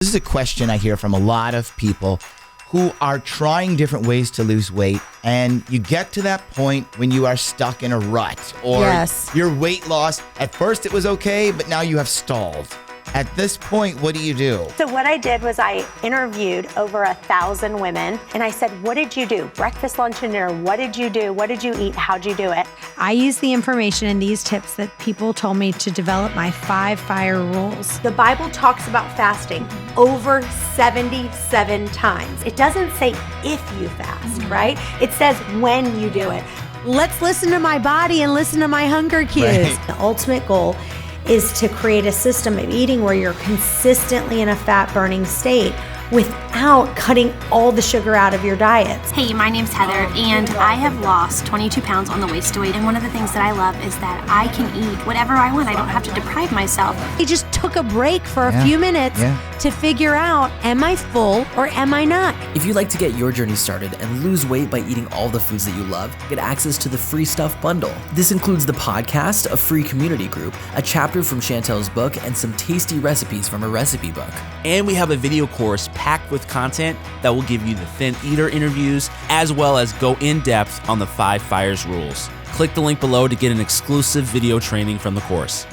This is a question I hear from a lot of people who are trying different ways to lose weight, and you get to that point when you are stuck in a rut, or your weight loss, at first it was okay, but now you have stalled. At this point, what do you do? So what I did was I interviewed over 1,000 women, and I said, what did you do? Breakfast, lunch, and dinner. What did you do? What did you eat? How'd you do it? I used the information and these tips that people told me to develop my 5 fire rules. The Bible talks about fasting over 77 times. It doesn't say if you fast, right? It says when you do it. Let's listen to my body and listen to my hunger cues. Right. The ultimate goal is to create a system of eating where you're consistently in a fat burning state without cutting all the sugar out of your diets. Hey, my name's Heather, and I have lost 22 pounds on the waist to weight. And one of the things that I love is that I can eat whatever I want. I don't have to deprive myself. I just took a break for a few minutes to figure out, am I full or am I not? If you'd like to get your journey started and lose weight by eating all the foods that you love, get access to the Free Stuff Bundle. This includes the podcast, a free community group, a chapter from Chantel's book, and some tasty recipes from her recipe book. And we have a video course packed with content that will give you the Thin Eater interviews, as well as go in depth on the 5 Fires rules. Click the link below to get an exclusive video training from the course.